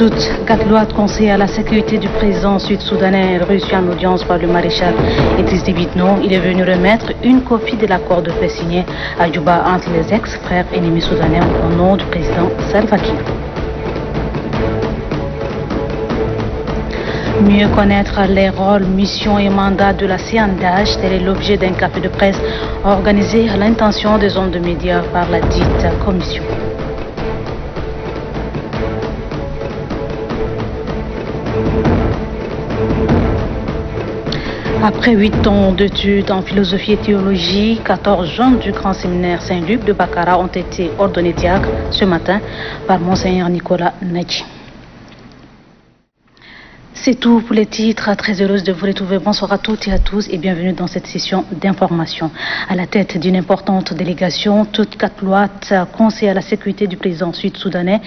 Toute Gatloat, conseiller à la sécurité du président sud-soudanais, reçu en audience par le maréchal Idriss Déby Itno, il est venu remettre une copie de l'accord de paix signé à Djouba entre les ex-frères ennemis soudanais au nom du président Salva Kiir. Mieux connaître les rôles, missions et mandats de la CNDH, tel est l'objet d'un café de presse organisé à l'intention des hommes de médias par la dite commission. Après 8 ans d'études en philosophie et théologie, 14 jeunes du grand séminaire Saint-Luc de Bakara ont été ordonnés diacres ce matin par Monseigneur Nicolas Nadji. C'est tout pour les titres. Très heureuse de vous retrouver. Bonsoir à toutes et à tous et bienvenue dans cette session d'information. À la tête d'une importante délégation, toute Gatloat, conseiller à la sécurité du président sud-soudanais,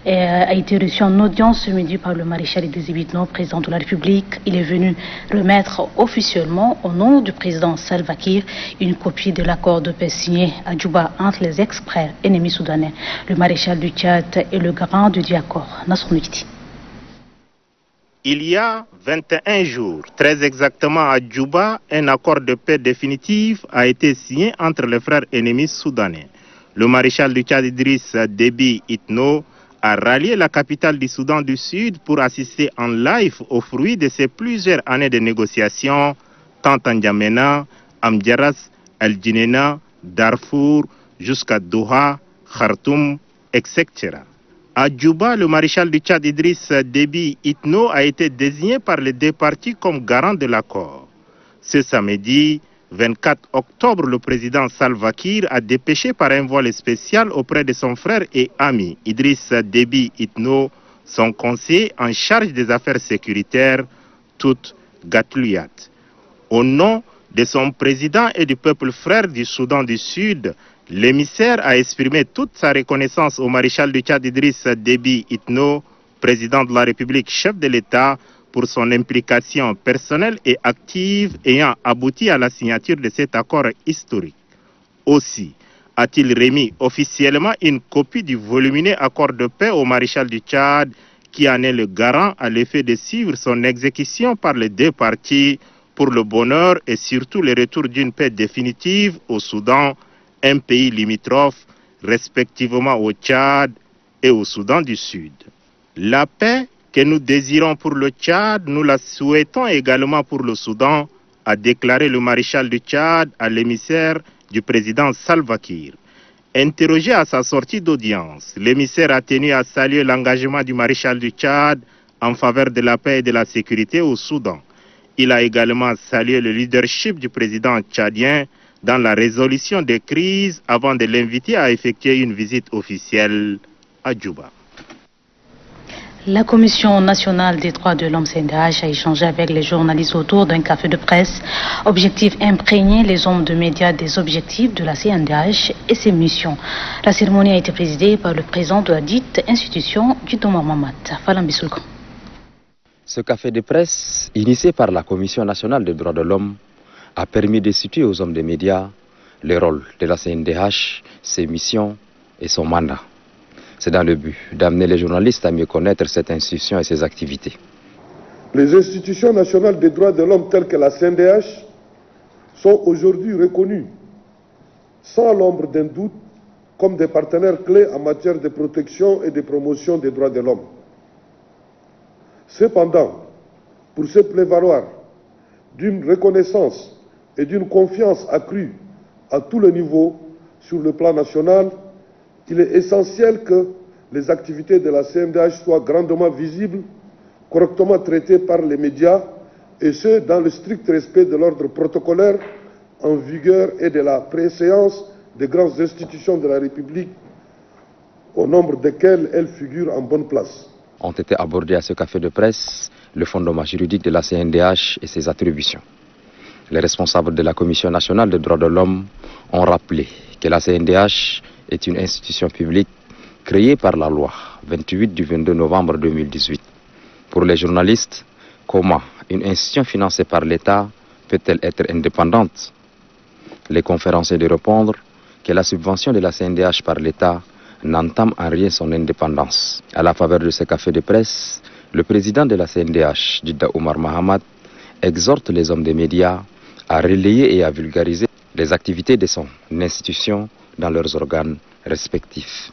a été reçu en audience ce midi par le maréchal Idriss Déby Itno, président de la République. Il est venu remettre officiellement, au nom du président Salva Kiir, une copie de l'accord de paix signé à Djouba entre les ex-frères ennemis soudanais, le maréchal du Tchad et le garant du accord, Nasr Mouhty. Il y a 21 jours, très exactement à Djouba, un accord de paix définitif a été signé entre les frères ennemis soudanais. Le maréchal du Tchad Idriss Déby Itno a rallié la capitale du Soudan du Sud pour assister en live aux fruits de ces plusieurs années de négociations, tant en N'Djamena, Amdjaras, El Djenena, Darfour, jusqu'à Doha, Khartoum, etc. À Djouba, le maréchal du Tchad Idriss Déby Itno a été désigné par les deux parties comme garant de l'accord. Ce samedi 24 octobre, le président Salva Kiir a dépêché par un vol spécial auprès de son frère et ami Idriss Déby Itno, son conseiller en charge des affaires sécuritaires, toute Gatloat. Au nom de son président et du peuple frère du Soudan du Sud, l'émissaire a exprimé toute sa reconnaissance au maréchal du Tchad Idriss Déby Itno, président de la République, chef de l'État, pour son implication personnelle et active ayant abouti à la signature de cet accord historique. Aussi a-t-il remis officiellement une copie du volumineux accord de paix au maréchal du Tchad qui en est le garant à l'effet de suivre son exécution par les deux parties pour le bonheur et surtout le retour d'une paix définitive au Soudan, un pays limitrophe, respectivement au Tchad et au Soudan du Sud. La paix que nous désirons pour le Tchad, nous la souhaitons également pour le Soudan, a déclaré le maréchal du Tchad à l'émissaire du président Salva Kiir. Interrogé à sa sortie d'audience, l'émissaire a tenu à saluer l'engagement du maréchal du Tchad en faveur de la paix et de la sécurité au Soudan. Il a également salué le leadership du président tchadien dans la résolution des crises avant de l'inviter à effectuer une visite officielle à Djouba. La Commission nationale des droits de l'homme CNDH a échangé avec les journalistes autour d'un café de presse. Objectif imprégner les hommes de médias des objectifs de la CNDH et ses missions. La cérémonie a été présidée par le président de la dite institution du Doma Mamat, Falam Bissoulkan. Ce café de presse, initié par la Commission nationale des droits de l'homme, a permis de situer aux hommes des médias le rôle de la CNDH, ses missions et son mandat. C'est dans le but d'amener les journalistes à mieux connaître cette institution et ses activités. Les institutions nationales des droits de l'homme telles que la CNDH sont aujourd'hui reconnues, sans l'ombre d'un doute, comme des partenaires clés en matière de protection et de promotion des droits de l'homme. Cependant, pour se prévaloir d'une reconnaissance et d'une confiance accrue à tous les niveaux sur le plan national, il est essentiel que les activités de la CNDH soient grandement visibles, correctement traitées par les médias, et ce, dans le strict respect de l'ordre protocolaire en vigueur et de la préséance des grandes institutions de la République, au nombre desquelles elles figurent en bonne place. Ont été abordés à ce café de presse le fondement juridique de la CNDH et ses attributions. Les responsables de la Commission nationale des droits de l'homme ont rappelé que la CNDH est une institution publique créée par la loi 28 du 22 novembre 2018. Pour les journalistes, comment une institution financée par l'État peut-elle être indépendante? Les conférenciers de répondre que la subvention de la CNDH par l'État n'entame en rien son indépendance. À la faveur de ce café de presse, le président de la CNDH, Djidda Oumar Mahamat, exhorte les hommes des médias à relayer et à vulgariser les activités de son institution dans leurs organes respectifs.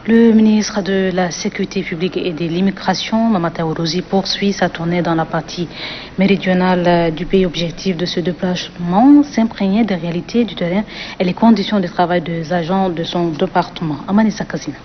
Le ministre de la Sécurité publique et de l'immigration, Mamata Ourouzi, poursuit sa tournée dans la partie méridionale du pays. Objectif de ce déplacement, s'imprégner des réalités du terrain et les conditions de travail des agents de son département. Amanissa Kazina.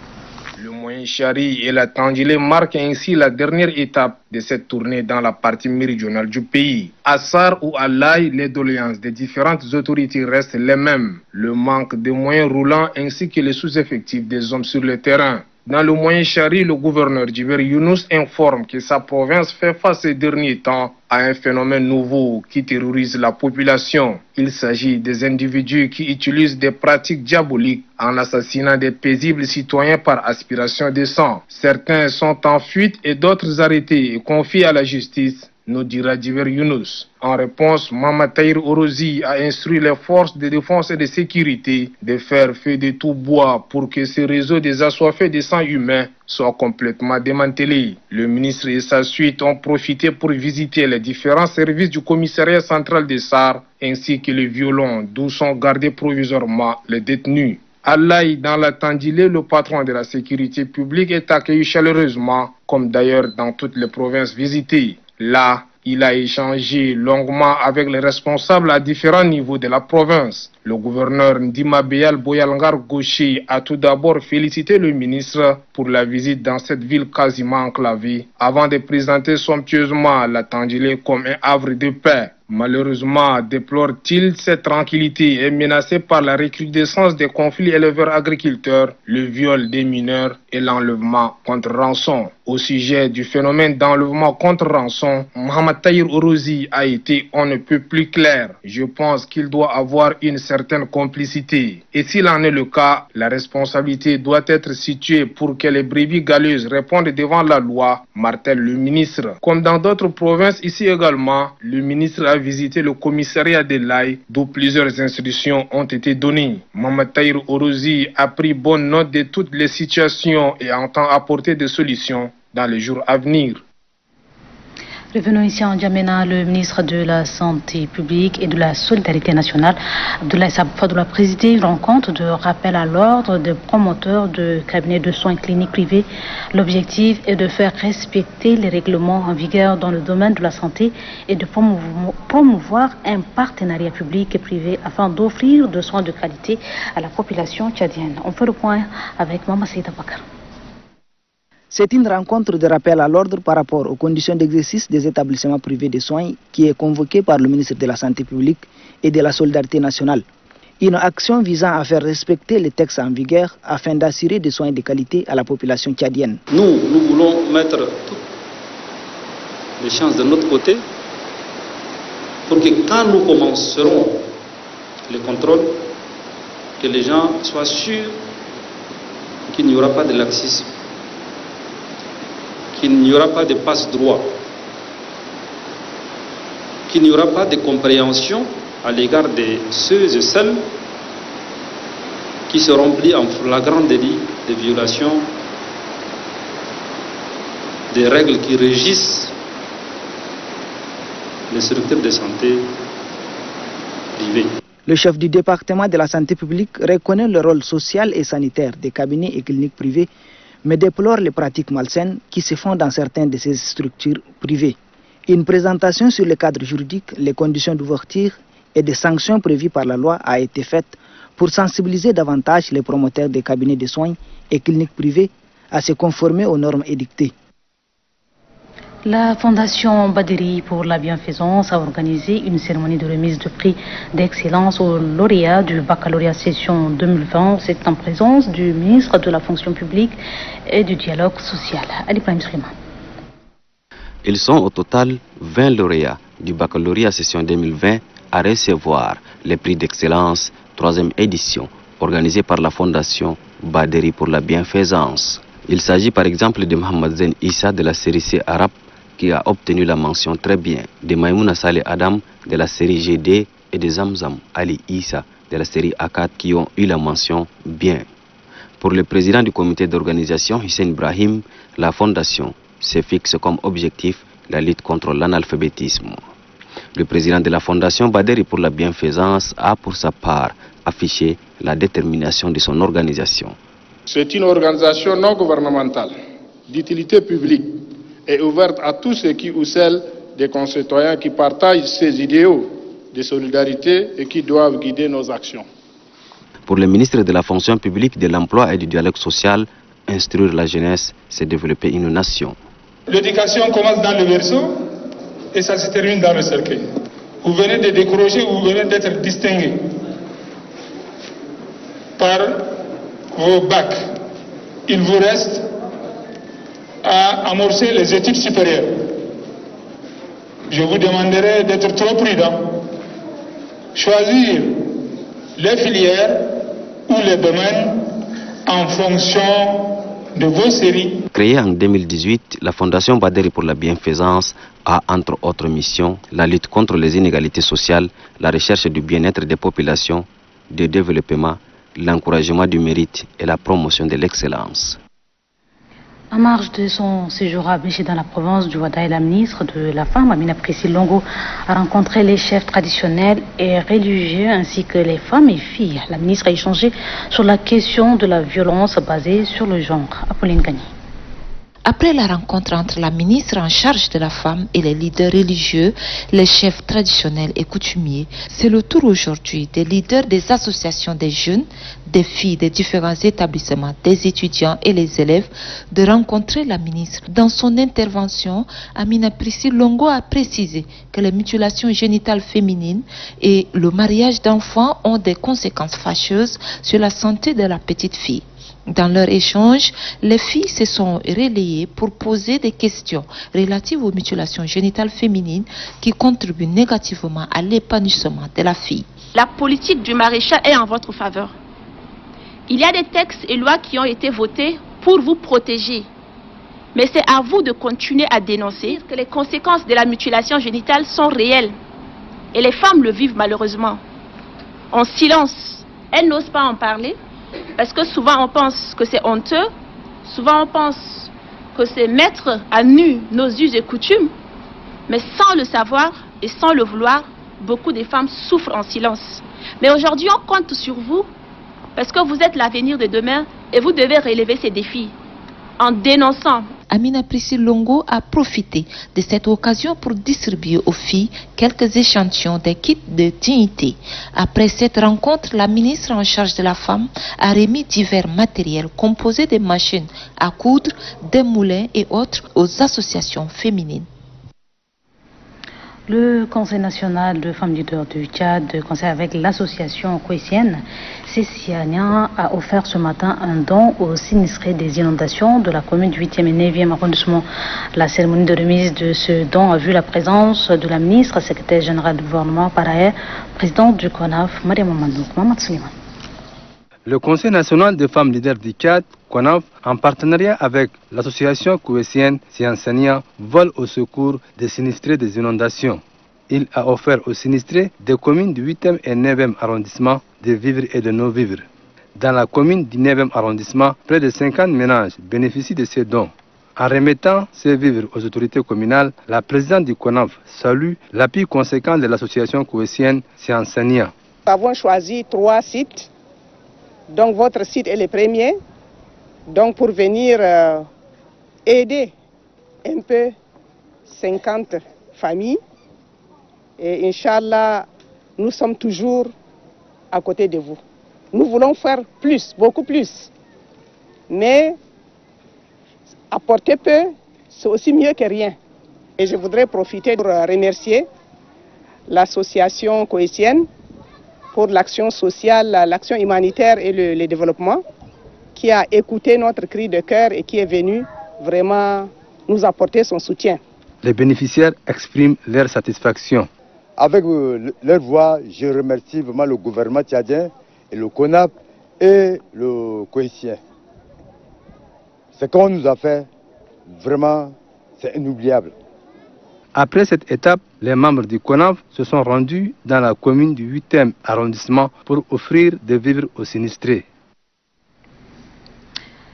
Le moyen Chari et la Tandjilé marquent ainsi la dernière étape de cette tournée dans la partie méridionale du pays. À Sar ou à Laye, les doléances des différentes autorités restent les mêmes. Le manque de moyens roulants ainsi que les sous-effectifs des hommes sur le terrain. Dans le moyen Chari, le gouverneur Djiber Younous informe que sa province fait face ces derniers temps à un phénomène nouveau qui terrorise la population. Il s'agit des individus qui utilisent des pratiques diaboliques en assassinant des paisibles citoyens par aspiration de sang. Certains sont en fuite et d'autres arrêtés et confiés à la justice, nous dira Djiber Younous. En réponse, Mamata Ourouzi a instruit les forces de défense et de sécurité de faire feu de tout bois pour que ce réseau des assoiffés de sang humain soit complètement démantelé. Le ministre et sa suite ont profité pour visiter les différents services du commissariat central de Sar ainsi que les violons d'où sont gardés provisoirement les détenus. À Laye, dans la Tandjilé, le patron de la sécurité publique est accueilli chaleureusement, comme d'ailleurs dans toutes les provinces visitées. Là, il a échangé longuement avec les responsables à différents niveaux de la province. Le gouverneur Ndima Beyal Boyalngar Gaucher a tout d'abord félicité le ministre pour la visite dans cette ville quasiment enclavée, avant de présenter somptueusement la Tandjilé comme un havre de paix. Malheureusement, déplore-t-il, cette tranquillité est menacée par la recrudescence des conflits éleveurs-agriculteurs, le viol des mineurs et l'enlèvement contre rançon. Au sujet du phénomène d'enlèvement contre rançon, Mamata Ourouzi a été on ne peut plus clair. Je pense qu'il doit avoir une certaine complicité. Et s'il en est le cas, la responsabilité doit être située pour que les brebis galeuses répondent devant la loi, martèle le ministre. Comme dans d'autres provinces ici également, le ministre a visité le commissariat de Laye, d'où plusieurs instructions ont été données. Mamata Ourouzi a pris bonne note de toutes les situations et entend apporter des solutions dans les jours à venir. Revenons ici en Djamena, le ministre de la Santé publique et de la Solidarité nationale, Abdoulaye Fadoula, a présidé une rencontre de rappel à l'ordre des promoteurs de cabinets de soins cliniques privés. L'objectif est de faire respecter les règlements en vigueur dans le domaine de la santé et de promouvoir un partenariat public et privé afin d'offrir des soins de qualité à la population tchadienne. On fait le point avec Mama Seita Bakar. C'est une rencontre de rappel à l'ordre par rapport aux conditions d'exercice des établissements privés de soins qui est convoquée par le ministre de la Santé publique et de la Solidarité nationale. Une action visant à faire respecter les textes en vigueur afin d'assurer des soins de qualité à la population tchadienne. Nous voulons mettre toutes les chances de notre côté pour que quand nous commencerons les contrôles, que les gens soient sûrs qu'il n'y aura pas de laxisme, qu'il n'y aura pas de passe-droit, qu'il n'y aura pas de compréhension à l'égard de ceux et celles qui seront pris en flagrant délit de violation des règles qui régissent les structures de santé privées. Le chef du département de la santé publique reconnaît le rôle social et sanitaire des cabinets et cliniques privés, mais déplore les pratiques malsaines qui se font dans certaines de ces structures privées. Une présentation sur le cadre juridique, les conditions d'ouverture et des sanctions prévues par la loi a été faite pour sensibiliser davantage les promoteurs des cabinets de soins et cliniques privées à se conformer aux normes édictées. La Fondation Baderi pour la bienfaisance a organisé une cérémonie de remise de prix d'excellence aux lauréats du baccalauréat session 2020. C'est en présence du ministre de la fonction publique et du dialogue social. Ali Prime Srima. Ils sont au total 20 lauréats du baccalauréat session 2020 à recevoir les prix d'excellence 3e édition organisée par la Fondation Baderi pour la bienfaisance. Il s'agit par exemple de Mohamed Zen Issa de la série C arabe qui a obtenu la mention très bien, de Maïmouna Saleh Adam de la série GD et de Zamzam Ali Issa de la série A4 qui ont eu la mention bien. Pour le président du comité d'organisation, Hussein Ibrahim, la fondation se fixe comme objectif la lutte contre l'analphabétisme. Le président de la fondation, Baderi pour la bienfaisance, a pour sa part affiché la détermination de son organisation. C'est une organisation non gouvernementale, d'utilité publique et ouverte à tous ceux qui ou celles des concitoyens qui partagent ces idéaux de solidarité et qui doivent guider nos actions. Pour le ministre de la fonction publique, de l'emploi et du dialogue social, instruire la jeunesse, c'est développer une nation. L'éducation commence dans le berceau et ça se termine dans le cercueil. Vous venez de décrocher ou vous venez d'être distingué par vos bacs. Il vous reste à amorcer les études supérieures. Je vous demanderai d'être trop prudent. Choisir les filières ou les domaines en fonction de vos séries. Créée en 2018, la Fondation Baderi pour la bienfaisance a entre autres missions la lutte contre les inégalités sociales, la recherche du bien-être des populations, le développement, l'encouragement du mérite et la promotion de l'excellence. En marge de son séjour à Béché dans la province du Ouada, la ministre de la Femme, Amina Priscille Longo, a rencontré les chefs traditionnels et religieux ainsi que les femmes et filles. La ministre a échangé sur la question de la violence basée sur le genre. Apolline Gagné. Après la rencontre entre la ministre en charge de la femme et les leaders religieux, les chefs traditionnels et coutumiers, c'est le tour aujourd'hui des leaders des associations des jeunes, des filles des différents établissements, des étudiants et les élèves de rencontrer la ministre. Dans son intervention, Amina Priscille Longo a précisé que les mutilations génitales féminines et le mariage d'enfants ont des conséquences fâcheuses sur la santé de la petite fille. Dans leur échange, les filles se sont relayées pour poser des questions relatives aux mutilations génitales féminines qui contribuent négativement à l'épanouissement de la fille. La politique du maréchal est en votre faveur. Il y a des textes et lois qui ont été votés pour vous protéger. Mais c'est à vous de continuer à dénoncer que les conséquences de la mutilation génitale sont réelles. Et les femmes le vivent malheureusement. En silence, elles n'osent pas en parler. Parce que souvent on pense que c'est honteux, souvent on pense que c'est mettre à nu nos us et coutumes, mais sans le savoir et sans le vouloir, beaucoup de femmes souffrent en silence. Mais aujourd'hui on compte sur vous, parce que vous êtes l'avenir de demain et vous devez relever ces défis en dénonçant. Amina Priscille Longo a profité de cette occasion pour distribuer aux filles quelques échantillons des kits de dignité. Après cette rencontre, la ministre en charge de la femme a remis divers matériels composés de machines à coudre, des moulins et autres aux associations féminines. Le Conseil national de femmes leaders du Tchad, conseil avec l'association coétienne Cessiania, a offert ce matin un don aux sinistrés des inondations de la commune du 8e et 9e arrondissement. La cérémonie de remise de ce don a vu la présence de la ministre, secrétaire générale du gouvernement, par ailleurs, présidente du CONAF, Mariam Mamandouk. Mamad Suleiman. Le Conseil national des femmes leaders du Tchad, CONAF, en partenariat avec l'association coétienne Cessiania, vole au secours des sinistrés des inondations. Il a offert aux sinistrés des communes du 8e et 9e arrondissement de vivres et de non-vivres. Dans la commune du 9e arrondissement, près de 50 ménages bénéficient de ces dons. En remettant ces vivres aux autorités communales, la présidente du CONAF salue l'appui conséquent de l'association coétienne Cessiania. Nous avons choisi 3 sites. Donc votre site est le premier, donc pour venir aider un peu 50 familles. Et Inch'Allah, nous sommes toujours à côté de vous. Nous voulons faire plus, beaucoup plus. Mais apporter peu, c'est aussi mieux que rien. Et je voudrais profiter pour remercier l'association coétienne pour l'action sociale, l'action humanitaire et le développement, qui a écouté notre cri de cœur et qui est venu vraiment nous apporter son soutien. Les bénéficiaires expriment leur satisfaction. Avec leur voix, je remercie vraiment le gouvernement tchadien, et le CONAP et le coétien. Ce qu'on nous a fait, vraiment, c'est inoubliable. Après cette étape, les membres du CONAF se sont rendus dans la commune du 8e arrondissement pour offrir des vivres aux sinistrés.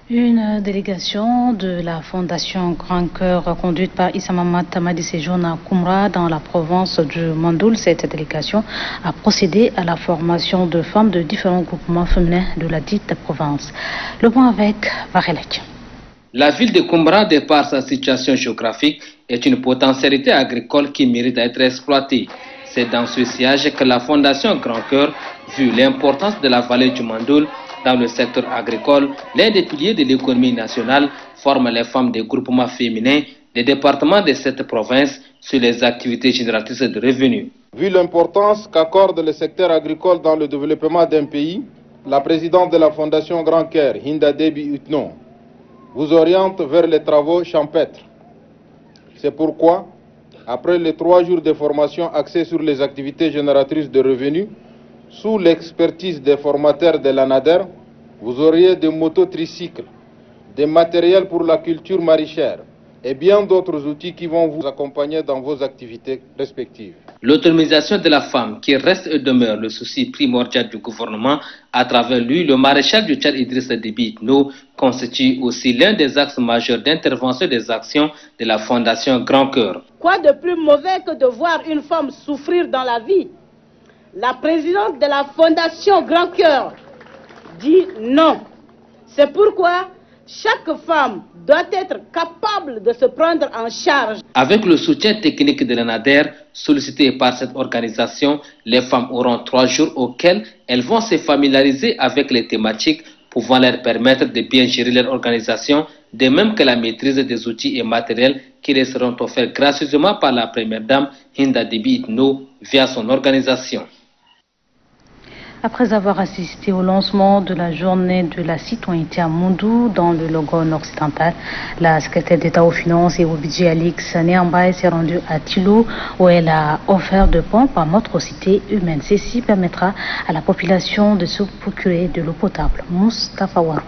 Une délégation de la Fondation Grand Cœur conduite par Issa Mamad Tamadi séjourne à Koumra dans la province du Mandoul. Cette délégation a procédé à la formation de femmes de différents groupements féminins de la dite province. Le point avec Varelek. La ville de Koumra, de par sa situation géographique, est une potentialité agricole qui mérite d'être exploitée. C'est dans ce siège que la Fondation Grand Cœur, vu l'importance de la vallée du Mandoul dans le secteur agricole, l'un des piliers de l'économie nationale, forme les femmes des groupements féminins des départements de cette province sur les activités génératrices de revenus. Vu l'importance qu'accorde le secteur agricole dans le développement d'un pays, la présidente de la Fondation Grand Cœur, Hinda Debi Utno, vous oriente vers les travaux champêtres. C'est pourquoi, après les 3 jours de formation axés sur les activités génératrices de revenus, sous l'expertise des formateurs de l'ANADER, vous auriez des motos tricycles, des matériels pour la culture maraîchère et bien d'autres outils qui vont vous accompagner dans vos activités respectives. L'autonomisation de la femme, qui reste et demeure le souci primordial du gouvernement, à travers lui, le maréchal du Tchad Idrissa Déby Itno constitue aussi l'un des axes majeurs d'intervention des actions de la Fondation Grand Cœur. Quoi de plus mauvais que de voir une femme souffrir dans la vie? La présidente de la Fondation Grand Cœur dit non. C'est pourquoi chaque femme doit être capable de se prendre en charge. Avec le soutien technique de l'ANADER, sollicité par cette organisation, les femmes auront 3 jours auxquels elles vont se familiariser avec les thématiques pouvant leur permettre de bien gérer leur organisation, de même que la maîtrise des outils et matériels qui les seront offerts gracieusement par la première dame Hinda Déby Itno via son organisation. Après avoir assisté au lancement de la journée de la citoyenneté à Mondou dans le Logone occidental, la secrétaire d'État aux finances et au budget Alix Néambaye s'est rendue à Tilo où elle a offert de pompes à Motrocité humaine. Ceci permettra à la population de se procurer de l'eau potable. Moustapha Warou.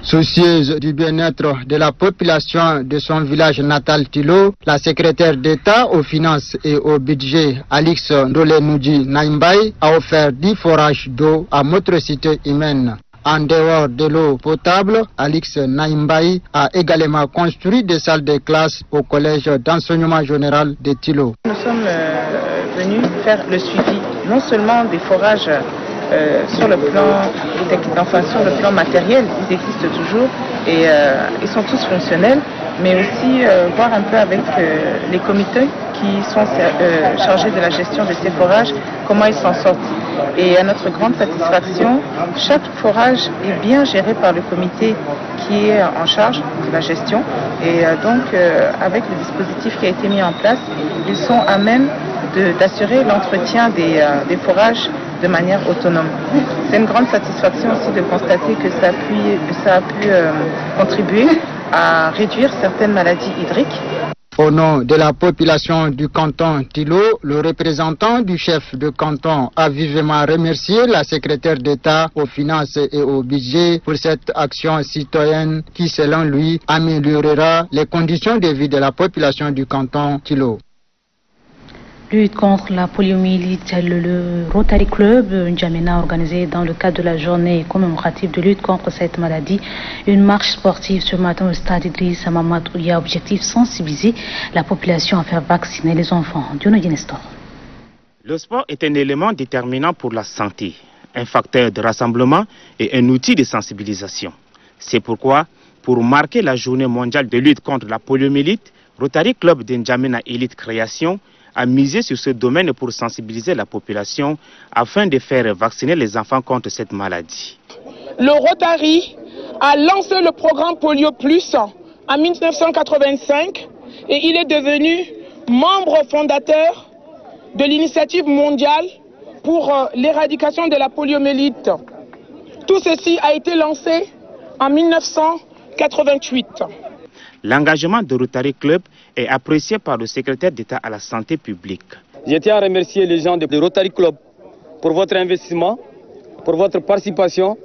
Soucieuse du bien-être de la population de son village natal Tilo, la secrétaire d'État aux finances et au budget Alix Ndolenouji Naimbaye a offert 10 forages d'eau à Motrocité humaine. En dehors de l'eau potable, Alix Naimbaye a également construit des salles de classe au collège d'enseignement général de Tilo. Nous sommes venus faire le suivi non seulement des forages sur le plan matériel, ils existent toujours et ils sont tous fonctionnels, mais aussi voir un peu avec les comités qui sont chargés de la gestion de ces forages, comment ils s'en sortent. Et à notre grande satisfaction, chaque forage est bien géré par le comité qui est en charge de la gestion. Et donc, avec le dispositif qui a été mis en place, ils sont à même d'assurer l'entretien des forages de manière autonome. C'est une grande satisfaction aussi de constater que ça a pu contribuer à réduire certaines maladies hydriques. Au nom de la population du canton Tilo, le représentant du chef de canton a vivement remercié la secrétaire d'État aux finances et au budget pour cette action citoyenne qui, selon lui, améliorera les conditions de vie de la population du canton Tilo. Lutte contre la poliomyélite, le Rotary Club N'Djamena a organisé dans le cadre de la journée commémorative de lutte contre cette maladie une marche sportive ce matin au stade Idrissa Mamad où il y a objectif sensibiliser la population à faire vacciner les enfants. Le sport est un élément déterminant pour la santé, un facteur de rassemblement et un outil de sensibilisation. C'est pourquoi, pour marquer la journée mondiale de lutte contre la poliomyélite, Rotary Club N'Djamena Elite Création a misé sur ce domaine pour sensibiliser la population afin de faire vacciner les enfants contre cette maladie. Le Rotary a lancé le programme Polio Plus en 1985 et il est devenu membre fondateur de l'initiative mondiale pour l'éradication de la poliomyélite. Tout ceci a été lancé en 1988. L'engagement de Rotary Club est apprécié par le secrétaire d'État à la santé publique. Je tiens à remercier les gens de Rotary Club pour votre investissement, pour votre participation,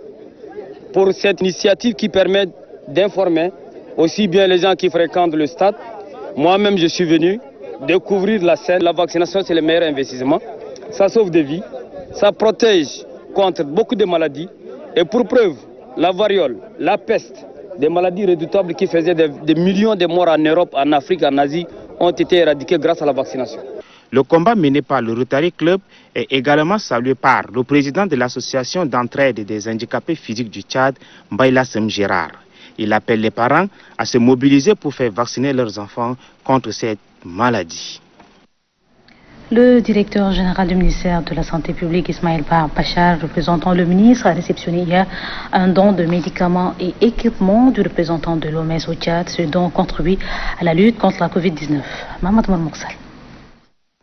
pour cette initiative qui permet d'informer aussi bien les gens qui fréquentent le stade. Moi-même, je suis venu découvrir la scène. La vaccination, c'est le meilleur investissement. Ça sauve des vies, ça protège contre beaucoup de maladies Et pour preuve, la variole, la peste, des maladies redoutables qui faisaient des millions de morts en Europe, en Afrique, en Asie, ont été éradiquées grâce à la vaccination. Le combat mené par le Rotary Club est également salué par le président de l'association d'entraide des handicapés physiques du Tchad, Mbaïla Sem Gérard. Il appelle les parents à se mobiliser pour faire vacciner leurs enfants contre cette maladie. Le directeur général du ministère de la Santé publique, Ismaël Pachar, représentant le ministre, a réceptionné hier un don de médicaments et équipements du représentant de l'OMS au Tchad. Ce don contribue à la lutte contre la Covid-19. Mamad Moursal.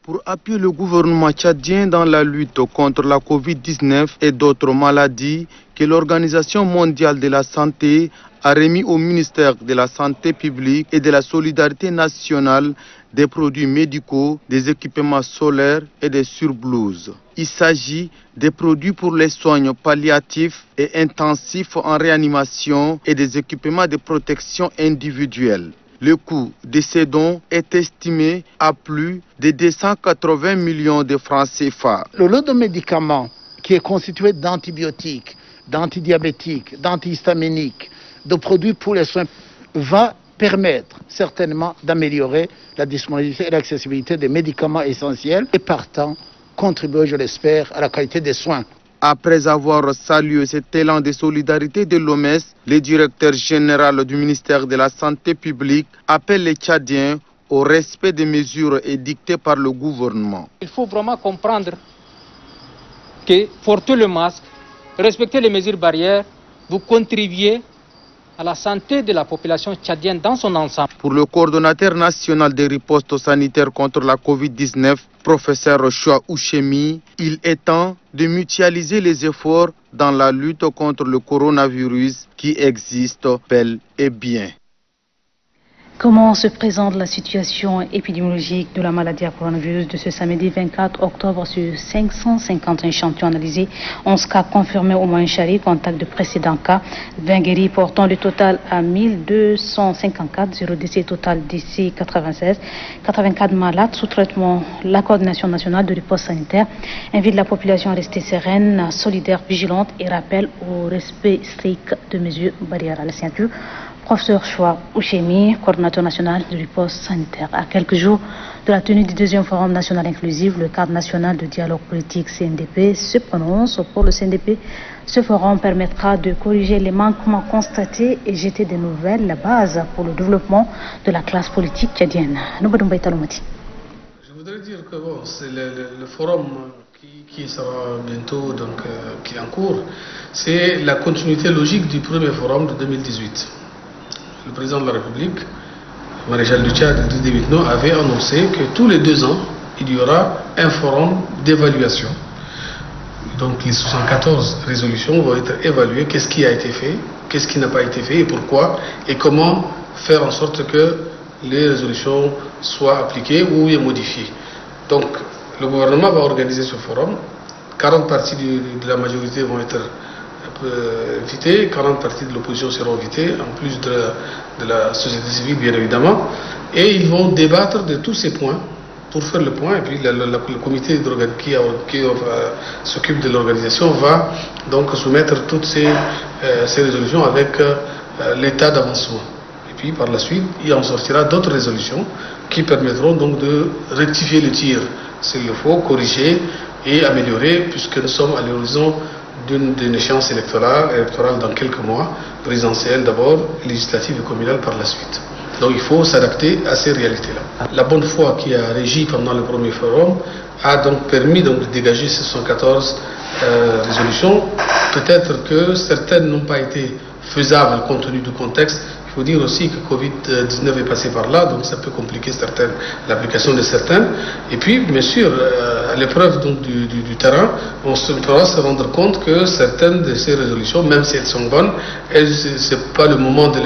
Pour appuyer le gouvernement tchadien dans la lutte contre la Covid-19 et d'autres maladies que l'Organisation mondiale de la santé a remis au ministère de la Santé publique et de la Solidarité nationale des produits médicaux, des équipements solaires et des surblouses. Il s'agit des produits pour les soins palliatifs et intensifs en réanimation et des équipements de protection individuelle. Le coût de ces dons est estimé à plus de 280 millions de francs CFA. Le lot de médicaments qui est constitué d'antibiotiques, d'antidiabétiques, d'antihistaminiques, de produits pour les soins va permettre certainement d'améliorer la disponibilité et l'accessibilité des médicaments essentiels et partant contribuer, je l'espère, à la qualité des soins. Après avoir salué cet élan de solidarité de l'OMS, le directeur général du ministère de la Santé publique appelle les Tchadiens au respect des mesures édictées par le gouvernement. Il faut vraiment comprendre que porter le masque, respecter les mesures barrières, vous contribuez à la santé de la population tchadienne dans son ensemble. Pour le coordonnateur national des ripostes sanitaires contre la Covid-19, professeur Choua Ouchemi, il est temps de mutualiser les efforts dans la lutte contre le coronavirus qui existe bel et bien. Comment se présente la situation épidémiologique de la maladie à coronavirus de ce samedi 24 octobre sur 550 échantillons analysés, 11 cas confirmés au Manchari, contact de précédents cas, 20 guéris portant le total à 1254, 0 décès total d'ici 96, 84 malades sous traitement. La coordination nationale de riposte sanitaire invite la population à rester sereine, solidaire, vigilante et rappelle au respect strict de mesures barrières à la ceinture. Professeur Choua Ouchemi, coordinateur national de riposte sanitaire. À quelques jours de la tenue du deuxième forum national inclusif, le cadre national de dialogue politique CNDP se prononce pour le CNDP. Ce forum permettra de corriger les manquements constatés et jeter de nouvelles bases pour le développement de la classe politique tchadienne. Je voudrais dire que bon, c'est le forum qui sera bientôt, donc, qui est en cours, c'est la continuité logique du premier forum de 2018. Le président de la République, le maréchal du Tchad, Didi Itno, avait annoncé que tous les 2 ans, il y aura un forum d'évaluation. Donc les 74 résolutions vont être évaluées, qu'est-ce qui a été fait, qu'est-ce qui n'a pas été fait et pourquoi, et comment faire en sorte que les résolutions soient appliquées ou modifiées. Donc le gouvernement va organiser ce forum, 40 partis de la majorité vont être invités, 40 partis de l'opposition seront invités, en plus de la société civile bien évidemment, et ils vont débattre de tous ces points pour faire le point, et puis le comité qui s'occupe de l'organisation va donc soumettre toutes ces résolutions avec l'état d'avancement. Et puis par la suite, il en sortira d'autres résolutions qui permettront donc de rectifier le tir, s'il le faut, corriger et améliorer, puisque nous sommes à l'horizon d'une échéance électorale dans quelques mois, présidentielle d'abord, législative et communale par la suite. Donc il faut s'adapter à ces réalités-là. La bonne foi qui a régi pendant le premier forum a donc permis de dégager ces 114 résolutions. Peut-être que certaines n'ont pas été faisables compte tenu du contexte. Il faut dire aussi que Covid-19 est passé par là, donc ça peut compliquer l'application de certaines. Et puis, bien sûr, à l'épreuve du terrain, on pourra se rendre compte que certaines de ces résolutions, même si elles sont bonnes, ce n'est pas le moment de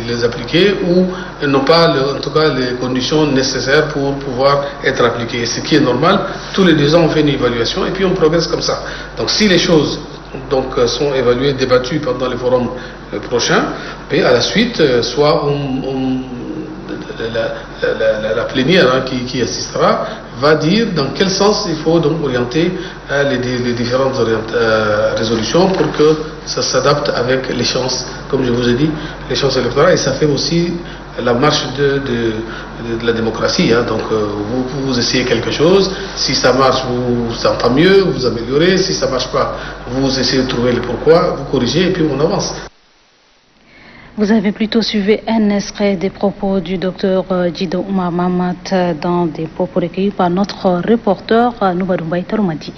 les appliquer ou elles n'ont pas, en tout cas, les conditions nécessaires pour pouvoir être appliquées. Ce qui est normal, tous les 2 ans, on fait une évaluation et puis on progresse comme ça. Donc, si les choses sont évaluées, débattues pendant les forums prochains, et à la suite, soit la plénière qui assistera va dire dans quel sens il faut donc orienter les différentes résolutions pour que ça s'adapte avec l'échéance, comme je vous ai dit, l'échéance électorale, et ça fait aussi la marche de la démocratie. Hein. Donc vous essayez quelque chose, si ça marche, vous tant mieux, vous améliorez, si ça ne marche pas, vous essayez de trouver le pourquoi, vous corrigez et puis on avance. Vous avez plutôt suivi un extrait des propos du docteur Djido Oumar Mahamat dans des propos recueillis par notre reporter Noubadoumbaï Taroumadi.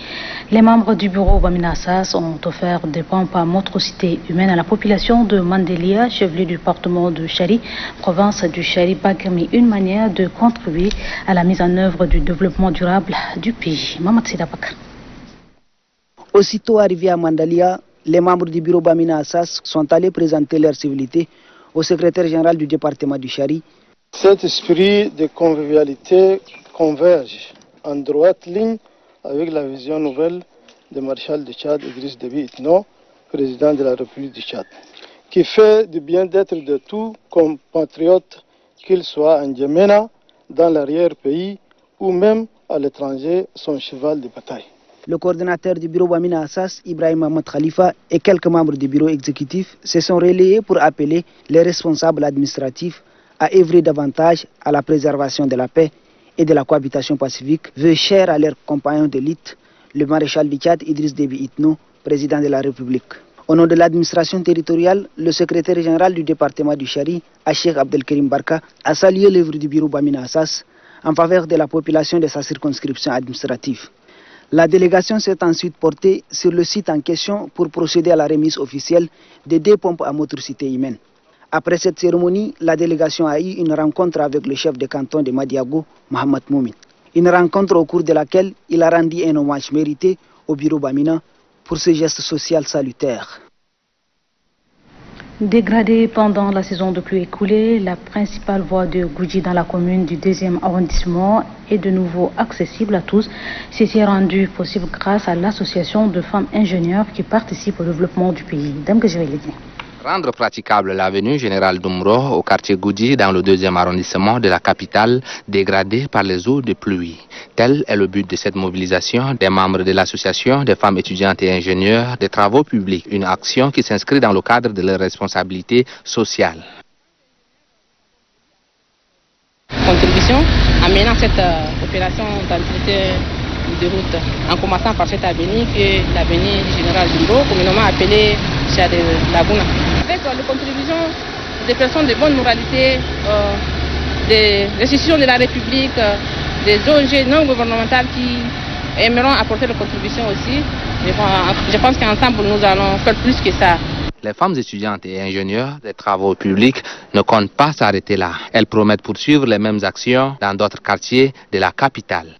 Les membres du bureau Bamina Assas ont offert des pompes à motricité humaine à la population de Mandelia, chef-lieu du département de Chari, province du Chari-Bagami, une manière de contribuer à la mise en œuvre du développement durable du pays. Mamat Sidabakar. Aussitôt arrivés à Mandalia, les membres du bureau Bamina Assas sont allés présenter leur civilité au secrétaire général du département du Chari. Cet esprit de convivialité converge en droite ligne avec la vision nouvelle du maréchal du Tchad, Idriss Déby Itno, président de la République du Tchad, qui fait du bien-être de tous compatriotes, qu'ils soient en Djamena, dans l'arrière-pays ou même à l'étranger, son cheval de bataille. Le coordinateur du bureau Bamina Assas, Ibrahim Ahmed Khalifa, et quelques membres du bureau exécutif se sont relayés pour appeler les responsables administratifs à œuvrer davantage à la préservation de la paix et de la cohabitation pacifique, vœu cher à leurs compagnons d'élite, le maréchal du Tchad, Idriss Déby Itno, président de la République. Au nom de l'administration territoriale, le secrétaire général du département du Chari, Cheikh Abdelkerim Barka, a salué l'œuvre du bureau Bamina Assas en faveur de la population de sa circonscription administrative. La délégation s'est ensuite portée sur le site en question pour procéder à la remise officielle des 2 pompes à motricité humaine. Après cette cérémonie, la délégation a eu une rencontre avec le chef de canton de Madiago, Mohamed Moumin. Une rencontre au cours de laquelle il a rendu un hommage mérité au bureau Bamina pour ce geste social salutaire. Dégradée pendant la saison de pluie écoulée, la principale voie de Goudji dans la commune du 2e arrondissement est de nouveau accessible à tous. Ceci est rendu possible grâce à l'association de femmes ingénieurs qui participent au développement du pays. Rendre praticable l'avenue Général Doumro au quartier Goudji dans le 2e arrondissement de la capitale dégradée par les eaux de pluie. Tel est le but de cette mobilisation des membres de l'association des femmes étudiantes et ingénieurs des travaux publics, une action qui s'inscrit dans le cadre de leurs responsabilités sociales. Contribution en menant cette opération d'entretien de route, en commençant par cette avenue qui est l'avenue Général Doumro, communément appelée Chade Laguna. Avec la contribution des personnes de bonne moralité, des institutions de la République, des ONG non gouvernementales qui aimeront apporter leur contribution aussi. Je pense qu'ensemble, nous allons faire plus que ça. Les femmes étudiantes et ingénieurs des travaux publics ne comptent pas s'arrêter là. Elles promettent poursuivre les mêmes actions dans d'autres quartiers de la capitale.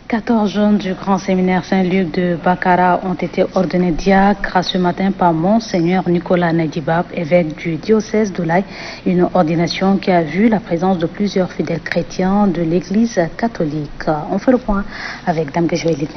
14 jeunes du grand séminaire Saint-Luc de Bakara ont été ordonnés diacres ce matin par Monseigneur Nicolas Nadibab, évêque du diocèse d'Oulaye, une ordination qui a vu la présence de plusieurs fidèles chrétiens de l'église catholique. On fait le point avec Dame Gejouelini.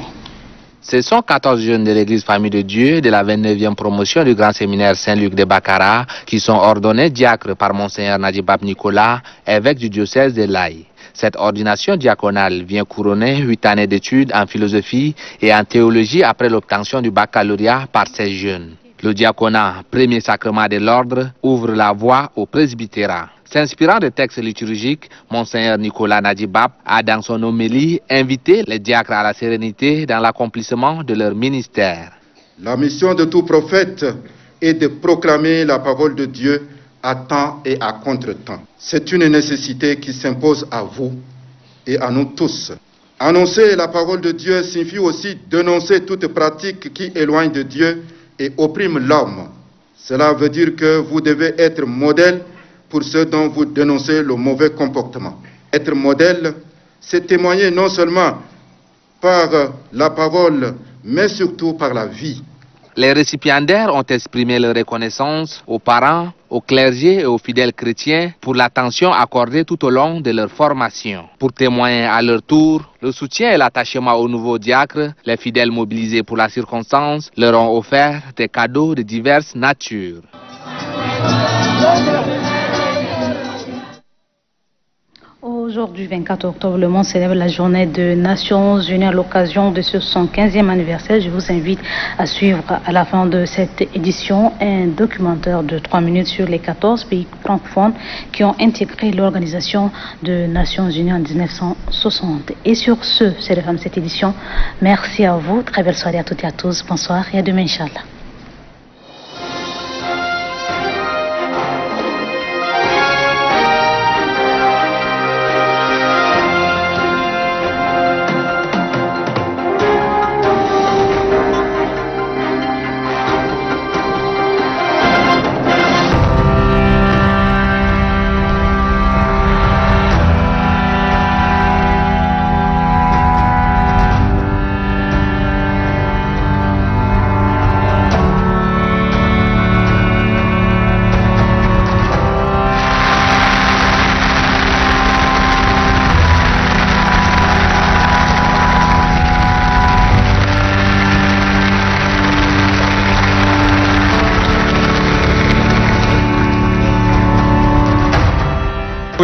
Ce sont 14 jeunes de l'église Famille de Dieu de la 29e promotion du grand séminaire Saint-Luc de Bakara qui sont ordonnés diacres par Monseigneur Nadibab Nicolas, évêque du diocèse de l'Aïe. Cette ordination diaconale vient couronner 8 années d'études en philosophie et en théologie après l'obtention du baccalauréat par ces jeunes. Le diaconat, premier sacrement de l'ordre, ouvre la voie au presbytérat. S'inspirant de textes liturgiques, Monseigneur Nicolas Nadibab a dans son homélie invité les diacres à la sérénité dans l'accomplissement de leur ministère. La mission de tout prophète est de proclamer la parole de Dieu à temps et à contre-temps. C'est une nécessité qui s'impose à vous et à nous tous. Annoncer la parole de Dieu signifie aussi dénoncer toute pratique qui éloigne de Dieu et opprime l'homme. Cela veut dire que vous devez être modèle pour ceux dont vous dénoncez le mauvais comportement. Être modèle, c'est témoigner non seulement par la parole, mais surtout par la vie. Les récipiendaires ont exprimé leur reconnaissance aux parents, aux clergés et aux fidèles chrétiens pour l'attention accordée tout au long de leur formation. Pour témoigner à leur tour le soutien et l'attachement aux nouveaux diacres, les fidèles mobilisés pour la circonstance leur ont offert des cadeaux de diverses natures. Aux Aujourd'hui, 24 octobre, le monde célèbre la journée des Nations Unies à l'occasion de ce 115e anniversaire. Je vous invite à suivre à la fin de cette édition un documentaire de 3 minutes sur les 14 pays francophones qui ont intégré l'Organisation des Nations Unies en 1960. Et sur ce, c'est la fin de cette édition. Merci à vous. Très belle soirée à toutes et à tous. Bonsoir et à demain, Inch'Allah.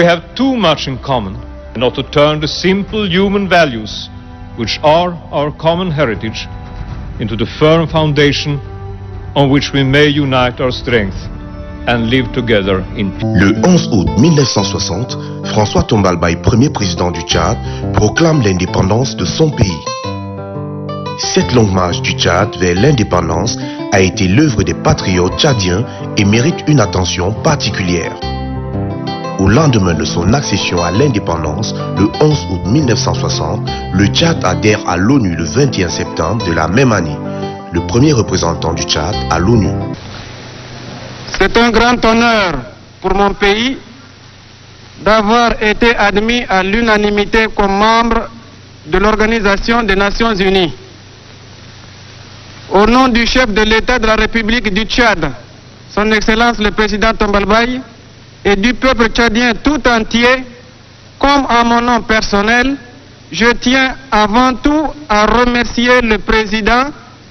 We have too much in common not to turn the simple human values, which are our common heritage, into the firm foundation on which we may unite our strength and live together in peace. Le 11 août 1960, François Tombalbaye, premier président du Tchad, proclame l'indépendance de son pays. Cette longue marche du Tchad vers l'indépendance a été l'œuvre des patriotes tchadiens et mérite une attention particulière. Au lendemain de son accession à l'indépendance, le 11 août 1960, le Tchad adhère à l'ONU le 21 septembre de la même année, le premier représentant du Tchad à l'ONU. C'est un grand honneur pour mon pays d'avoir été admis à l'unanimité comme membre de l'Organisation des Nations Unies. Au nom du chef de l'État de la République du Tchad, son Excellence le Président Tombalbaye, et du peuple tchadien tout entier, comme à mon nom personnel, je tiens avant tout à remercier le Président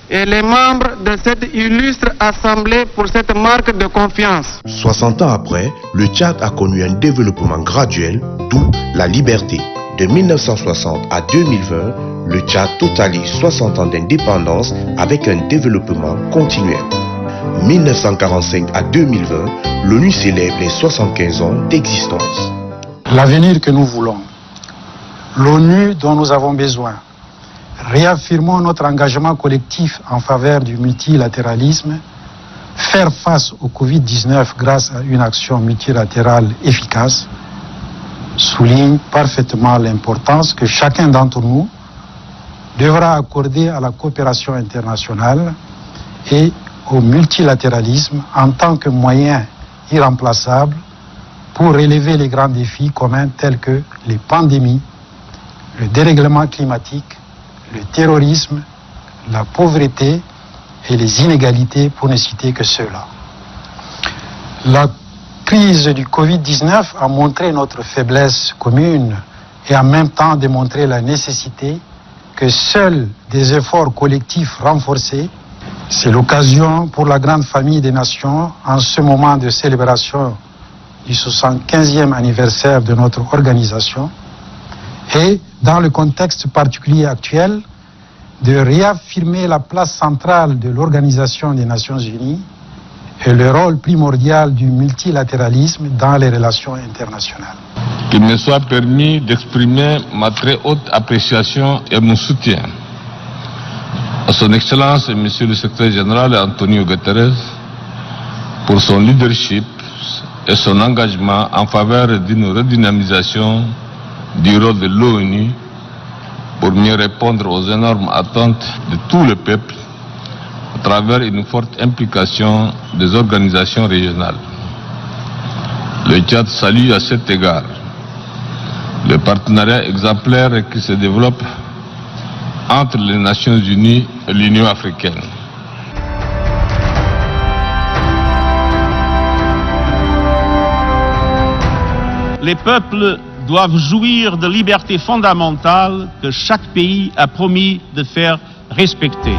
et les membres de cette illustre assemblée pour cette marque de confiance. 60 ans après, le Tchad a connu un développement graduel, d'où la liberté. De 1960 à 2020, le Tchad totalise 60 ans d'indépendance avec un développement continuel. 1945 à 2020, l'ONU célèbre les 75 ans d'existence. L'avenir que nous voulons, l'ONU dont nous avons besoin, réaffirmons notre engagement collectif en faveur du multilatéralisme, faire face au Covid-19 grâce à une action multilatérale efficace, souligne parfaitement l'importance que chacun d'entre nous devra accorder à la coopération internationale et au multilatéralisme en tant que moyen irremplaçable pour relever les grands défis communs tels que les pandémies, le dérèglement climatique, le terrorisme, la pauvreté et les inégalités, pour ne citer que ceux-là. La crise du Covid-19 a montré notre faiblesse commune et en même temps démontré la nécessité que seuls des efforts collectifs renforcés. C'est l'occasion pour la grande famille des nations, en ce moment de célébration du 75e anniversaire de notre organisation, et dans le contexte particulier actuel, de réaffirmer la place centrale de l'Organisation des Nations Unies et le rôle primordial du multilatéralisme dans les relations internationales. Qu'il me soit permis d'exprimer ma très haute appréciation et mon soutien à son Excellence et Monsieur le Secrétaire Général Antonio Guterres pour son leadership et son engagement en faveur d'une redynamisation du rôle de l'ONU pour mieux répondre aux énormes attentes de tout le peuple à travers une forte implication des organisations régionales. Le Tchad salue à cet égard le partenariat exemplaire qui se développe entre les Nations Unies et l'Union africaine. Les peuples doivent jouir de libertés fondamentales que chaque pays a promis de faire respecter.